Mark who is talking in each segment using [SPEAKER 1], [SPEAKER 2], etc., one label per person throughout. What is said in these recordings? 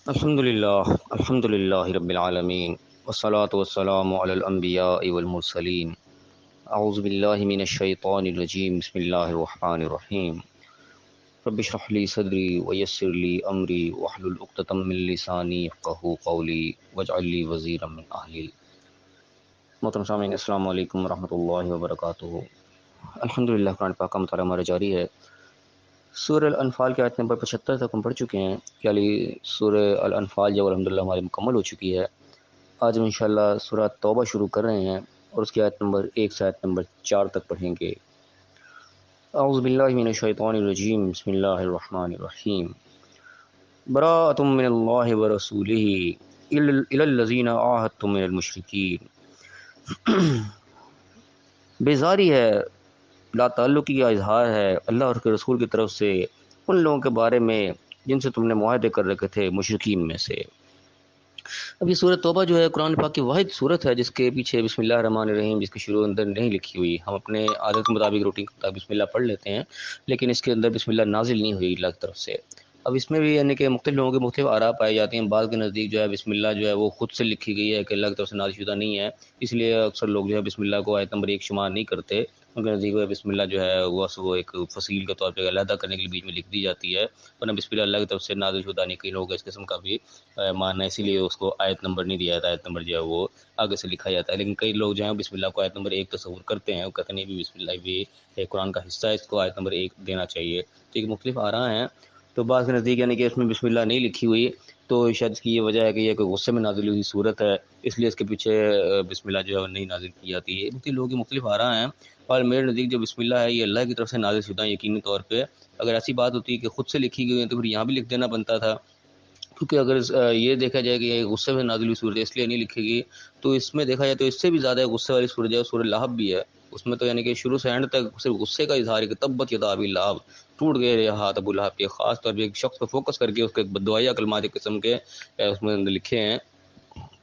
[SPEAKER 1] الحمد للہ رب العالمین والصلاة والسلام علی الانبیاء والمرسلین اعوذ باللہ من الشیطان الرجیم بسم اللہ الرحمن الرحیم رب اشرح لی صدری ویسر لی امری واحلل عقدۃ من لسانی یفقہوا قولی واجعل لی وزیرا من اہلی۔ محترم سامعین، السلام علیکم ورحمۃ اللہ وبرکاتہ۔ الحمدللہ قرآن پاک کا مطالعہ ہمارا جاری ہے۔ سورہ الانفال کے آیت نمبر 75 تک ہم پڑھ چکے ہیں کہ سورہ الانفال جو الحمدللہ ہماری مکمل ہو چکی ہے۔ آج ہم انشاءاللہ سورہ توبہ شروع کر رہے ہیں اور اس کی آیت نمبر 1 سے آیت نمبر 4 تک پڑھیں گے۔ اعوذ باللہ من الشیطان الرجیم بسم اللہ الرحمن الرحیم براءۃ من اللہ ورسولہ الی الذین عاہدتم من المشرکین۔ بیزاری ہے، لا تعلقی کا اظہار ہے اللہ اور اس کے رسول کی طرف سے ان لوگوں کے بارے میں جن سے تم نے معاہدے کر رکھے تھے مشرکین میں سے۔ اب یہ سورۃ توبہ جو ہے قرآن پاک کی واحد صورت ہے جس کے پیچھے بسم اللہ الرحمن الرحیم جس کی شروع اندر نہیں لکھی ہوئی۔ ہم اپنے عادت کے مطابق روٹین کے مطابق بسم اللہ پڑھ لیتے ہیں، لیکن اس کے اندر بسم اللہ نازل نہیں ہوئی اللہ کی طرف سے۔ اب اس میں بھی یعنی کہ مختلف لوگوں کے مختلف آراء پائے جاتے ہیں۔ بعض کے نزدیک جو ہے بسم اللہ جو ہے وہ خود سے لکھی گئی ہے کہ اللہ کی طرف سے نازل شدہ نہیں ہے، اس لیے اکثر لوگ جو ہے بسم اللہ کو آیت نمبر 1 شمار نہیں کرتے۔ ان کے نزدیک بسم اللہ جو ہے وہ ایک فصیل کے طور پہ علیحدہ کرنے کے لیے بیچ میں لکھ دی جاتی ہے، ورنہ بسم اللہ کی طرف سے نازل شدہ نہیں۔ کئی لوگ اس قسم کا بھی ماننا ہے، اسی لیے اس کو آیت نمبر نہیں دیا جاتا، آیت نمبر جو ہے وہ آگے سے لکھا جاتا ہے۔ لیکن کئی لوگ جو ہیں بسم اللہ کو آیت نمبر 1 تصور کرتے ہیں، وہ کہتے ہیں بھی بسم اللہ بھی قرآن کا حصہ ہے، اس کو آیت نمبر 1 دینا چاہیے۔ تو ایک مختلف آراء ہیں۔ تو بعض کے نزدیک یعنی کہ اس میں بسم اللہ نہیں لکھی ہوئی، تو شاید اس کی یہ وجہ ہے کہ یہ کوئی غصے میں نازل ہوئی صورت ہے، اس لیے اس کے پیچھے بسم اللہ جو ہے نہیں نازل کی جاتی ہے۔ مختلف لوگوں کی مختلف آراء ہیں، اور میرے نزدیک جو بسم اللہ ہے یہ اللہ کی طرف سے نازل شدہ یقینی طور پہ۔ اگر ایسی بات ہوتی کہ خود سے لکھی گئی ہے تو پھر یہاں بھی لکھ دینا بنتا تھا، کیونکہ اگر یہ دیکھا جائے کہ یہ غصے میں نازل ہوئی صورت ہے اس لیے نہیں لکھے گی، تو اس میں دیکھا جائے تو اس سے بھی زیادہ غصے والی صورت ہے سورہ لہب بھی ہے۔ اس میں تو یعنی کہ شروع سے اینڈ تک صرف غصے کا اظہار ہے کہ تبت یدا ابی لہب، ٹوٹ گئے ہاتھ ابو لہب کے، خاص طور پہ ایک شخص کو فوکس کر کے اس کے بددعائیہ کلمات قسم کے اس میں لکھے ہیں۔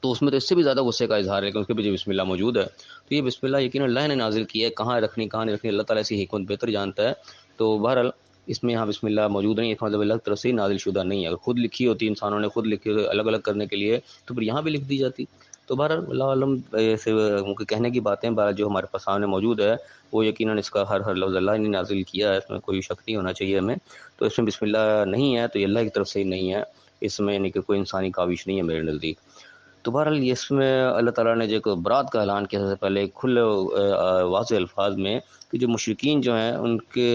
[SPEAKER 1] تو اس میں تو اس سے بھی زیادہ غصے کا اظہار ہے کہ اس کے پیچھے بسم اللہ موجود ہے۔ تو یہ بسم اللہ یقیناً اللہ نے نازل کی ہے، کہاں رکھنی کہاں نہیں رکھنی اللہ تعالیٰ سے حکمت بہتر جانتا ہے۔ تو بہرحال اس میں یہاں بسم اللہ موجود نہیں، اس مطلب اللہ کی طرف سے نازل شدہ نہیں ہے۔ اگر خود لکھی ہوتی، انسانوں نے خود لکھی ہوتی الگ الگ کرنے کے لیے، تو پھر یہاں بھی لکھ دی جاتی۔ تو بہرحال اللہ علم سے کہنے کی باتیں بہرحال جو ہمارے پاس سامنے موجود ہے وہ یقیناً اس کا ہر لفظ اللہ نے نازل کیا ہے، اس میں کوئی شک نہیں ہونا چاہیے ہمیں۔ تو اس میں بسم اللہ نہیں ہے تو یہ اللہ کی طرف سے ہی نہیں ہے، اس میں یعنی کہ کوئی انسانی کاوش نہیں ہے میرے نزدیک۔ تو بہرحال اس میں اللہ تعالیٰ نے جو برات کا اعلان کیا، سب سے پہلے کھلے واضح الفاظ میں کہ جو مشرکین جو ہیں ان کے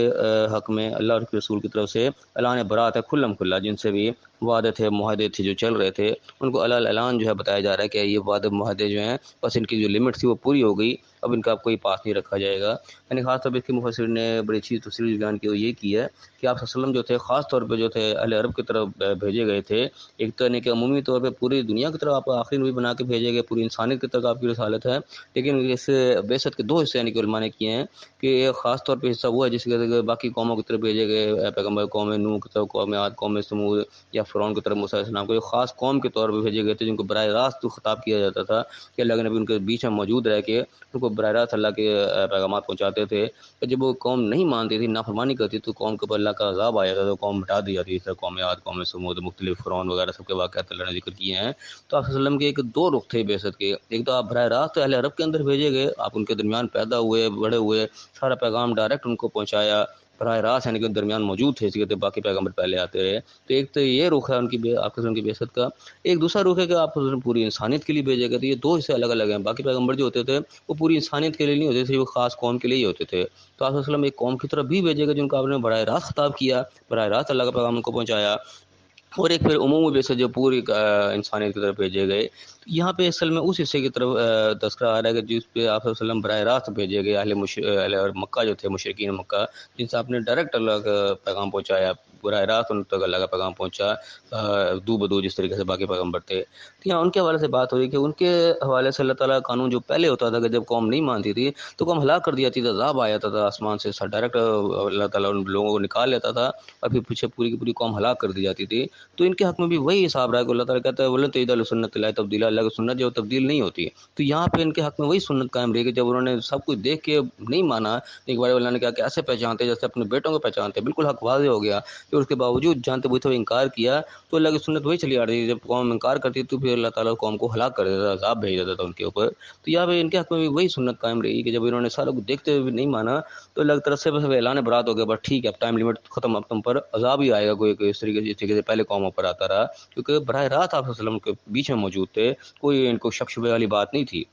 [SPEAKER 1] حق میں اللہ اور کے رسول کی طرف سے اعلان برات ہے کھلم کھلا، جن سے بھی وعدے تھے معاہدے تھے جو چل رہے تھے ان کو اعلان جو ہے بتایا جا رہا ہے کہ یہ وعدے معاہدے جو ہیں بس ان کی جو لمٹ تھی وہ پوری ہو گئی، اب ان کا کوئی پاس نہیں رکھا جائے گا۔ یعنی خاص طور پہ اس کے مفسر نے بڑی اچھی تفصیل بیان کی، وہ یہ کی ہے کہ آپ صلی اللہ علیہ وسلم جو تھے خاص طور پہ جو تھے اہل عرب کی طرف بھیجے گئے تھے، ایک تو یعنی کہ عمومی طور پہ پوری دنیا کی طرف آپ آخری نبی بنا کے بھیجے گئے، پوری انسانیت کی طرف آپ کی رسالت ہے۔ لیکن اس بعثت کے 2 حصے یعنی کہ علماء نے کیے ہیں کہ ایک خاص طور پہ حصہ وہ ہے جس کے باقی قوموں کی طرف بھیجے گئے پیغمبر، قوم نوح کی طرف، قوم عاد، قوم سمود یا فرعون کی طرف موسیٰ علیہ السلام کو ایک خاص قوم کے طور پہ بھیجے گئے تھے جن کو براہ راست خطاب کیا جاتا تھا کہ اللہ کے نبی ان کے بیچ میں موجود رہ کے ان کو براہ راست اللہ کے پیغامات پہنچاتے تھے۔ کہ جب وہ قوم نہیں مانتی تھی، نافرمانی کرتی تو قوم کے اوپر اللہ کا عذاب آ جاتا تھا، تو قوم ہٹا دی جاتی تھی، قوم عاد، قوم سمود، مختلف فرعون وغیرہ سب کے واقعات اللہ نے ذکر کیے ہیں۔ تو آپ صلی اللہ علیہ وسلم کے ایک 2 رخ تھے بعثت کے، ایک تو آپ براہ راست اہل عرب کے اندر بھیجے گئے، آپ ان کے درمیان پیدا ہوئے بڑے ہوئے، سارا پیغام ڈائریکٹ ان کو پہنچایا براہ راست، یعنی کہ درمیان موجود تھے، اس لیے باقی پیغمبر پہلے آتے رہے۔ تو ایک تو یہ رخ ہے ان کی آپ کی بعثت کا۔ ایک دوسرا رخ ہے کہ آپ پوری انسانیت کے لیے بھیجے گئے تھے، یہ 2 حصے الگ الگ ہیں۔ باقی پیغمبر جو ہوتے تھے وہ پوری انسانیت کے لیے نہیں ہوتے تھے، وہ خاص قوم کے لیے ہی ہوتے تھے۔ تو آپ صلی اللہ علیہ وسلم ایک قوم کی طرف بھی بھیجے گئے جن کو آپ نے براہ راست خطاب کیا، براہ راست اللہ کا پیغام ان کو پہنچایا، اور ایک پھر عمومی بعثت جو پوری انسانیت کی طرف بھیجے گئے۔ یہاں پہ اصل میں اس حصے کی طرف تذکرہ آ رہا ہے کہ جس پہ آپ صلی اللہ علیہ وسلم براہ راست بھیجے گئے اہل مکہ جو تھے، مشرکین مکہ، جن سے آپ نے ڈائریکٹ اللہ کا پیغام پہنچایا، براہ راست ان تک اللہ کا پیغام پہنچا دو بدو جس طریقے سے باقی پیغمبر تھے۔ تو یہاں ان کے حوالے سے بات ہو رہی کہ ان کے حوالے سے اللہ تعالیٰ کا قانون جو پہلے ہوتا تھا کہ جب قوم نہیں مانتی تھی تو قوم ہلاک کر دی جاتی تھی، عذاب آ جاتا تھا آسمان سے، ڈائریکٹ اللہ تعالیٰ ان لوگوں کو نکال لیتا تھا اور پھر پیچھے پوری کی پوری قوم ہلاک کر دی جاتی تھی۔ تو ان کے حق میں بھی وہی حساب رہا ہے کہ اللہ تعالیٰ کہتا ہے ولن تجد لسنت اللہ تبدیلا، اللہ کی سنت جو تبدیل نہیں ہوتی۔ تو یہاں پہ ان کے حق میں وہی سنت قائم رہی کہ جب انہوں نے سب کچھ دیکھ کے نہیں مانا، ایک بار اللہ نے کہا کہ ایسے پہچانتے جیسے اپنے بیٹوں کو پہچانتے، بالکل حق واضح ہو گیا پھر اس کے باوجود جانتے ہوئے تھے انکار کیا تو اللہ کی سنت وہی چلی آ رہی ہے، جب قوم انکار کرتی تو پھر اللہ تعالیٰ قوم کو ہلاک کر دیتا تھا، عذاب بھیج دیتا تھا ان کے اوپر۔ تو یہاں پہ ان کے حق میں بھی وہی سنت قائم رہی کہ جب انہوں نے سارا کچھ دیکھتے ہوئے بھی نہیں مانا تو اللہ کی طرف سے بس اعلان برات ہو گیا، بس ٹھیک ہے اب ٹائم لمٹ ختم، اب تم پر عذاب ہی آئے گا، کوئی اس طریقے سے پہلے قوموں پر آتا رہا، کیونکہ براہ راست آپ صلی اللہ علیہ وسلم کے بیچ میں موجود تھے، کوئی ان کو شک شبے والی بات نہیں تھی۔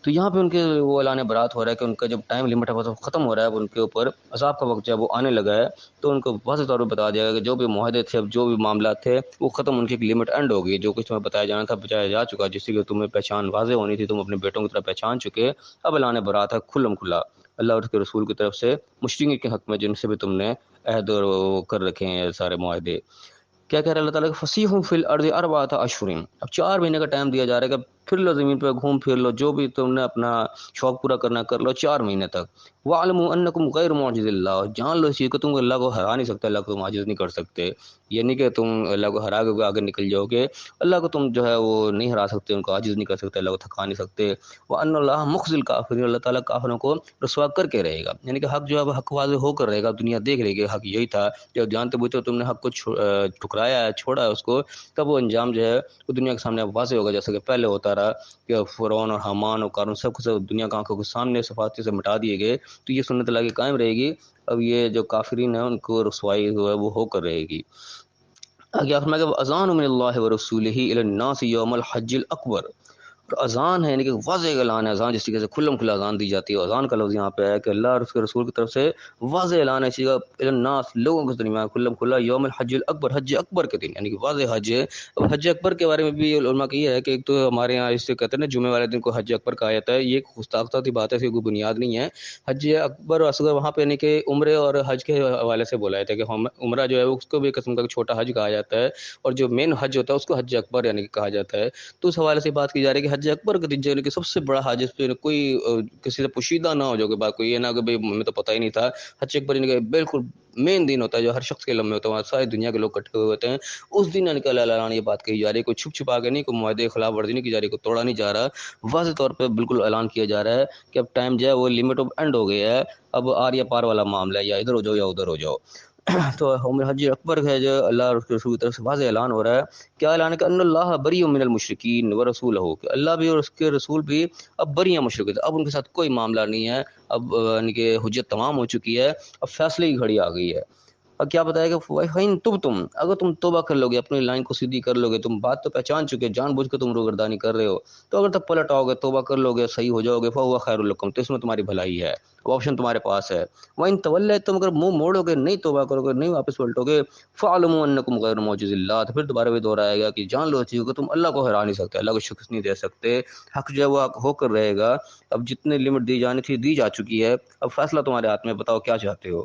[SPEAKER 1] تو یہاں پہ ان کے وہ اعلان برات ہو رہا ہے کہ ان کا جب ٹائم لمٹ ہے وہ ختم ہو رہا ہے، اب ان کے اوپر عذاب کا وقت جب وہ آنے لگا ہے تو ان کو واضح طور پر بتا دیا گیا کہ جو بھی معاہدے تھے، اب جو بھی معاملات تھے وہ ختم، ان کی ایک لمٹ اینڈ ہو گئی، جو کچھ تمہیں بتایا جانا تھا بتایا جا چکا، جس کی تمہیں پہچان واضح ہونی تھی، تم اپنے بیٹوں کی طرح پہچان چکے، اب اعلان برات ہے کھلم کھلا اللہ اور اس کے رسول کی طرف سے مشرکین کے حق میں جن سے بھی تم نے عہد اور وہ کر رکھے ہیں سارے معاہدے۔ کیا کہہ رہا ہے اللہ تعالیٰ کہ فصیحوا فی الارض اربعۃ اشہر، اب 4 مہینے کا ٹائم دیا جا رہا ہے کہ پھر لو زمین پہ، گھوم پھر لو، جو بھی تم نے اپنا شوق پورا کرنا کر لو 4 مہینے تک۔ وَاعْلَمُوا أَنَّكُمْ غَيْرُ مُعْجِزِ اللَّهِ، جان لو اس چیز کو تم اللہ کو ہرا نہیں سکتے، اللہ کو تم عاجز نہیں کر سکتے، یہ نہیں کہ تم اللہ کو ہرا کے آگے نکل جاؤ گے، اللہ کو تم جو ہے وہ نہیں ہرا سکتے، ان کو عاجز نہیں کر سکتے، اللہ کو تھکا نہیں سکتے۔ وَأَنَّ اللَّهَ مُخْزِي الْكَافِرِينَ، اللہ تعالیٰ کافروں کو رسوا کر کے رہے گا، یعنی کہ حق جو ہے وہ حق واضح ہو کر رہے گا، دنیا دیکھ رہے گی حق یہی تھا، جب جانتے بوجھتے تم نے حق کو ٹھکرایا ہے، چھوڑا ہے اس کو، تب وہ انجام جو ہے وہ دنیا کے سامنے واضح ہوگا، جیسا کہ پہلے ہوتا رہا کہ فرعون اور حامان اور قارون سب کو دنیا کی آنکھوں کے سامنے صفاتی سے مٹا دیے گئے، تو یہ سنت اللہ کی قائم رہے گی، اب یہ جو کافرین ہیں ان کو رسوائی جو ہے وہ ہو کر رہے گی۔ آگے فرمایا کہ اذان من اللہ ورسولہ الی الناس یوم الحج الاکبر، اذان ہے یعنی کہ واضح اعلان ہے، اذان جس طریقے سے کھلم کھلا اذان دی جاتی ہے، اذان کا لفظ یہاں پہ ہے کہ اللہ اور اس کے رسول کی طرف سے واضح اعلان ہے اسی کا الناس لوگوں کے درمیان کھلم کھلا یوم الحج الاکبر، حج اکبر کے دن، یعنی کہ واضح حج ہے۔ اب حج اکبر کے بارے میں بھی علماء کا یہ ہے کہ ایک تو ہمارے یہاں اس سے کہتے ہیں نا جمعے والے دن کو حج اکبر کہا جاتا ہے، یہ ایک گستاخی بات ہے، اس کی کوئی بنیاد نہیں ہے۔ حج اکبر اور اصغر وہاں پہ یعنی کہ عمرے اور حج کے حوالے سے بولا جاتا ہے کہ عمرہ جو ہے اس کو بھی ایک قسم کا چھوٹا حج کہا جاتا ہے، اور جو مین حج ہوتا ہے اس کو حج اکبر یعنی کہ کہا جاتا ہے۔ تو اس حوالے سے بات کی جا رہی ہے کہ حج اکبر کے دن جو ہے کہ سب سے بڑا حج، اس پہ کوئی کسی سے پوشیدہ نہ ہو جو کہ بات کوئی یہ نہ کہ بھائی ہمیں تو پتہ ہی نہیں تھا، حج اکبر یعنی کہ بالکل مین دن ہوتا ہے جو ہر شخص کے لمبے ہوتا ہے، وہاں ساری دنیا کے لوگ اکٹھے ہوئے ہوتے ہیں، اس دن اللہ تعالیٰ نے یہ بات کہی جا رہی ہے، کوئی چھپ چھپا کے نہیں، کوئی معاہدے خلاف ورزی نہیں کی جا رہی، کوئی توڑا نہیں جا رہا، واضح طور پہ بالکل اعلان کیا جا رہا ہے کہ اب ٹائم جو ہے وہ لمٹ آف اینڈ ہو گیا ہے، اب آر یا پار والا معاملہ ہے، یا ادھر ہو جاؤ یا ادھر ہو جاؤ۔ تو حج اکبر ہے جو اللہ اور اس کے رسول کی طرف سے واضح اعلان ہو رہا ہے، کیا اعلان ہے کہ ان اللہ بری من المشرکین ورسولہ، کہ اللہ بھی اور اس کے رسول بھی اب بری ہیں مشرک سے، اب ان کے ساتھ کوئی معاملہ نہیں ہے، اب یعنی کہ حجت تمام ہو چکی ہے، اب فیصلے کی گھڑی آ گئی ہے۔ اور کیا بتایا کہ فَإِن تُبْتُمْ، اگر تم توبہ کر لو گے، اپنی لائن کو سیدھی کر لو گے، تم بات تو پہچان چکے، جان بوجھ کے تم روگردانی کر رہے ہو، تو اگر تب پلٹ آؤ گے، توبہ کر لو گے، صحیح ہو جاؤ گے، فَهُوَ خَيْرٌ لَكُمْ، تو اس میں تمہاری بھلائی ہے، وہ آپشن تمہارے پاس ہے۔ وَإِن تَوَلَّيْتُمْ، اگر منہ موڑو گے، نہیں توبہ کرو گے، نہیں واپس پلٹو گے، فَاعْلَمُوا أَنَّكُمْ غَيْرُ مُعْجِزِ اللَّهِ، تو پھر دوبارہ بھی دہرائے گا کہ جان لو اس چیز کو تم اللہ کو ہرا نہیں سکتے، اللہ کو شکست نہیں دے سکتے، حق جو ہے وہ حق ہو کر رہے گا، اب جتنے لمٹ دی جانی تھی دی جا چکی ہے، اب فیصلہ تمہارے ہاتھ میں، بتاؤ کیا چاہتے ہو۔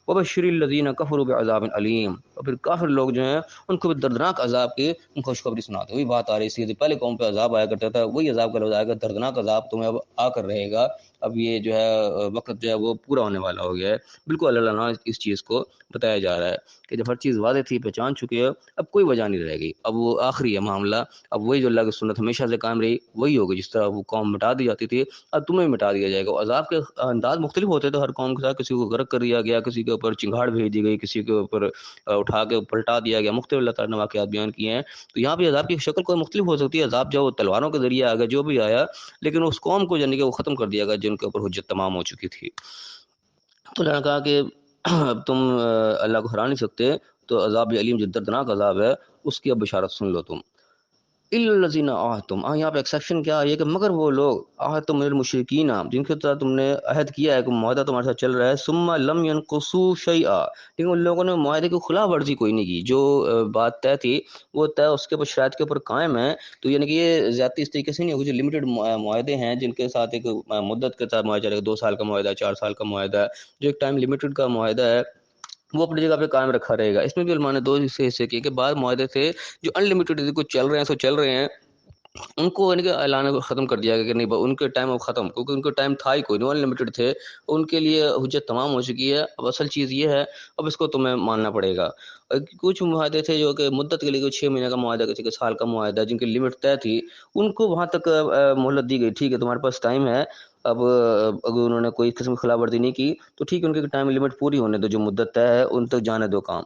[SPEAKER 1] وَبَشِّرِ الَّذِينَ كَفَرُوا بِعَذَابٍ أَلِيمٍ، اور پھر کافر لوگ جو ہیں ان کو بھی دردناک عذاب کی ان کو خوشخبری سناتے، وہی بات آ رہی ہے، پہلے قوم پہ عذاب آیا کرتا تھا، وہی عذاب کا لفظ آئے گا، دردناک عذاب تمہیں اب آ کر رہے گا، اب یہ جو ہے وقت جو ہے وہ پورا ہونے والا ہو گیا ہے، بالکل اللہ تعالیٰ اس چیز کو بتایا جا رہا ہے کہ جب ہر چیز واضح تھی، پہچان چکے ہو، اب کوئی وجہ نہیں رہے گی، اب وہ آخری ہے معاملہ، اب وہی جو اللہ کی سنت ہمیشہ سے قائم رہی وہی ہوگی، جس طرح وہ قوم مٹا دی جاتی تھی اب تمہیں مٹا دیا جائے گا۔ عذاب کے انداز مختلف ہوتے تھے ہر قوم کے ساتھ، کسی کو غرق کر دیا گیا، کسی کے اوپر چنگاڑ بھیج دی گئی، کسی کے اوپر اٹھا کے پلٹا دیا گیا، مختلف اللہ تعالیٰ نے واقعات بیان کیے ہیں، تو یہاں بھی عذاب کی شکل کوئی مختلف ہو سکتی ہے، عذاب جو تلواروں کے ذریعے آگا جو بھی آیا، لیکن اس قوم کو یعنی کہ وہ ختم کر دیا گیا جن کے اوپر حجت تمام ہو چکی تھی۔ تو اللہ نے کہا کہ اب تم اللہ کو ہرا نہیں سکتے، تو عذاب علیم جو دردناک عذاب ہے اس کی اب بشارت سن لو تم۔ الا الذین عاہدتم، یہاں پہ ایکسیپشن کیا ہے کہ مگر وہ لوگ عاہدتم من المشرکین، جن کے ساتھ تم نے عہد کیا ہے کہ معاہدہ تمہارے ساتھ چل رہا ہے، ثم لم ينقصوا شیئا، لیکن ان لوگوں نے معاہدے کی خلاف ورزی کوئی نہیں کی، جو بات طے تھی وہ طے اس کے اوپر شرائط کے اوپر قائم ہے، تو یعنی کہ یہ زیادتی اس طریقے سے نہیں ہوگی، جو لمیٹڈ معاہدے ہیں جن کے ساتھ ایک مدت کے ساتھ معاہدہ چلے گا، 2 سال کا معاہدہ ہے، 4 سال کا معاہدہ ہے، جو ایک ٹائم لمیٹڈ کا معاہدہ ہے وہ اپنی جگہ پہ قائم رکھا رہے گا۔ اس میں بھی علماء نے 2 حصے کیے کہ بعض معاہدے تھے جو ان لمیٹڈ کچھ چل رہے ہیں سو چل رہے ہیں، ان کو یعنی کہ اعلان ختم کر دیا گیا کہ نہیں ان کے ٹائم اب ختم، کیونکہ ان کے ٹائم تھا ہی کوئی نہیں، ان لمیٹڈ تھے، ان کے لیے حجت تمام ہو چکی ہے، اب اصل چیز یہ ہے اب اس کو تمہیں ماننا پڑے گا۔ کچھ معاہدے تھے جو کہ مدت کے لیے 6 مہینے کا معاہدہ، کسی کے سال کا معاہدہ، جن کی لمٹ طے تھی، ان کو وہاں تک مہلت دی گئی، ٹھیک ہے تمہارے پاس ٹائم ہے، اب اگر انہوں نے کوئی قسم کی خلاف ورزی نہیں کی تو ٹھیک ہے، ان کی ٹائم لمٹ پوری ہونے دو، جو مدت طے ہے ان تک جانے دو کام۔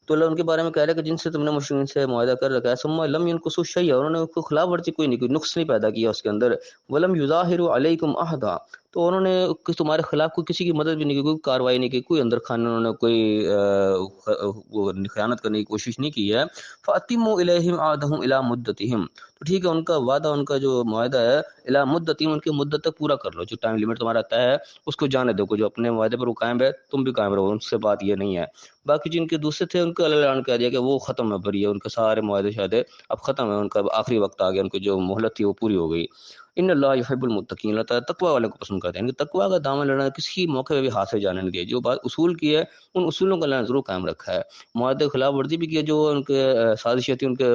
[SPEAKER 1] تو اللہ ان کے بارے میں کہہ رہا ہے کہ جن سے تم نے مشرکین سے معاہدہ کر رکھا ہے ثم لم ينقصوا شيئا، انہوں نے کوئی خلاف ورزی کوئی نہیں، کوئی نقص نہیں پیدا کیا اس کے اندر، ولم يظاهروا عليكم احدا، تو انہوں نے تمہارے خلاف کوئی کسی کی مدد بھی نہیں کی، کوئی کاروائی نہیں کی، کوئی اندر خانے انہوں نے کوئی وہ خیانت کرنے کی کوشش نہیں کی ہے، فاتموا الیہم عہدہم الی مدتہم، تو ٹھیک ہے ان کا وعدہ، ان کا جو معاہدہ ہے الی مدتہم، ان کی مدت تک پورا کر لو، جو ٹائم لیمٹ تمہارا طے ہے اس کو جانے دو، جو اپنے معاہدے پر وہ قائم ہے تم بھی قائم رہو، ان سے بات یہ نہیں ہے۔ باقی جن کے دوسرے تھے ان کو اللہ اعلان کر دیا کہ وہ ختم ہے، بری ہے، ان کے سارے معاہدے شاہدے اب ختم ہے، ان کا آخری وقت آ گیا، ان کی جو مہلت تھی وہ پوری ہو گئی۔ ان اللہ یحب المتقین، اللہ تعالیٰ تقوی والوں کو پسند کرتے ہیں، تقوی کا دامن لینا کسی موقع پہ بھی ہاتھ سے جانے نہیں دیا، جو بات اصول کی ہے ان اصولوں کو اللہ نے ضرور قائم رکھا ہے۔ معاہدے خلاف ورزی بھی کی ہے، جو ان کے سازشیں تھی، ان کے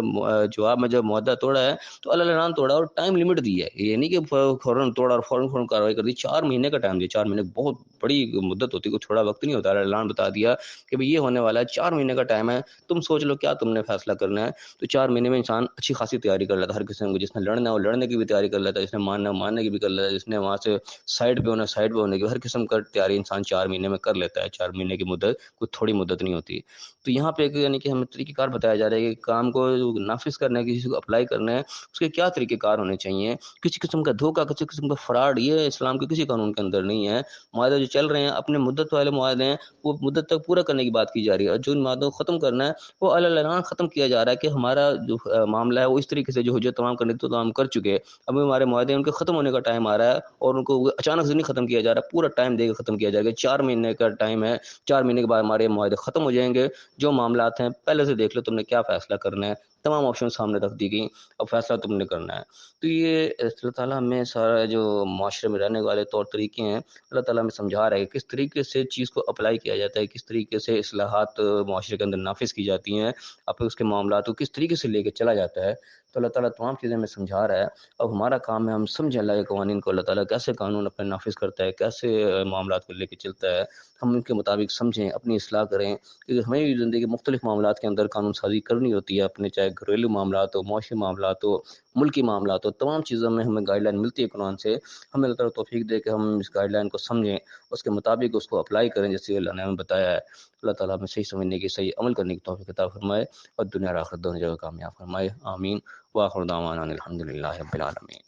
[SPEAKER 1] جواب میں جب معاہدہ توڑا ہے تو اللہ نے توڑا اور ٹائم لمٹ دی ہے، یہ نہیں کہ فوراً توڑا اور فوراً کارروائی کر دی، 4 مہینے کا ٹائم دیا، 4 مہینے بہت بڑی مدت ہوتی ہے، کوئی چھوڑا وقت نہیں ہوتا، اللہ نے اعلان بتا دیا کہ بھئی یہ ہونے والا ہے، 4 مہینے کا ٹائم ہے، تم سوچ لو کیا تم نے فیصلہ کرنا ہے۔ تو 4 مہینے میں انسان اچھی خاصی تیاری کر لیتا ہے، ہر قسم کو، جس نے لڑنا ہے وہ لڑنے کی بھی تیاری کر لیتا ہے، جس نے ماننا ہے ماننے کی بھی کر لیتا ہے، جس نے وہاں سے سائڈ پہ ہونا سائڈ پہ ہونے کی، ہر قسم کا تیاری انسان 4 مہینے میں کر لیتا ہے۔ 4 مہینے کی مدت کوئی تھوڑی مدت نہیں ہوتی۔ تو یہاں پہ ایک یعنی کہ ہمیں طریقہ کار بتایا جا رہا ہے کہ کام کو نافذ کرنا ہے، کسی کو اپلائی کرنا ہے، اس کے کیا طریقہ کار ہونے چاہیے۔ کسی قسم کا دھوکہ، کسی قسم کا فراڈ یہ اسلام کے کسی قانون کے اندر نہیں ہے۔ معاہدے جو چل رہے ہیں اپنے مدت والے معاہدے ہیں، وہ مدت تک پورا کرنے کی بات کی جا رہی ہے، اور جو ان معاہدوں کو ختم کرنا ہے وہ اعلان ختم کیا جا رہا ہے کہ ہمارا جو معاملہ ہے وہ اس طریقے سے جو حجت تمام کرنے تو تمام کر چکے، اب ہمارے معاہدے ان کے ختم ہونے کا ٹائم آ رہا ہے، اور ان کو اچانک سے نہیں ختم کیا جا رہا، پورا ٹائم دے کے ختم کیا جائے گا۔ 4 مہینے کا ٹائم ہے، 4 مہینے کے بعد ہمارے معاہدے ختم ہو جائیں گے، جو معاملات ہیں پہلے سے دیکھ لو تم نے کیا فیصلہ کرنا ہے، تمام آپشن سامنے رکھ دی گئی، اب فیصلہ تم نے کرنا ہے۔ تو یہ اللہ تعالیٰ ہمیں سارا جو معاشرے میں رہنے والے طور طریقے ہیں، اللہ تعالیٰ ہمیں سمجھا رہا ہے کہ کس طریقے سے چیز کو اپلائی کیا جاتا ہے، کس طریقے سے اصلاحات معاشرے کے اندر نافذ کی جاتی ہیں، اب اس کے معاملات کو کس طریقے سے لے کے چلا جاتا ہے۔ تو اللہ تعالیٰ تمام چیزیں ہمیں سمجھا رہا ہے، اب ہمارا کام ہے ہم سمجھیں اللہ کے قوانین کو، اللہ تعالیٰ کیسے قانون اپنے نافذ کرتا ہے، کیسے معاملات کو لے کے چلتا ہے، ہم ان کے مطابق سمجھیں، اپنی اصلاح کریں، کیونکہ ہمیں بھی زندگی کے مختلف معاملات کے اندر قانون سازی کرنی ہوتی ہے، اپنے چاہے گھریلو معاملات ہو، معاشی معاملات ہو، ملکی معاملات ہو، تمام چیزوں میں ہمیں گائیڈ لائن ملتی ہے قرآن سے، ہمیں اللہ تعالیٰ توفیق دے کہ ہم اس گائیڈ لائن کو سمجھیں، اس کے مطابق اس کو اپلائی کریں جیسے اللہ نے ہمیں بتایا ہے۔ اللہ تعالیٰ ہمیں صحیح سمجھنے کی، صحیح عمل کرنے کی توفیق عطا فرمائے، اور دنیا اور آخرت دونوں جگہ کامیاب فرمائے، آمین۔ وآخر دعوانا ان الحمد للہ رب العالمین۔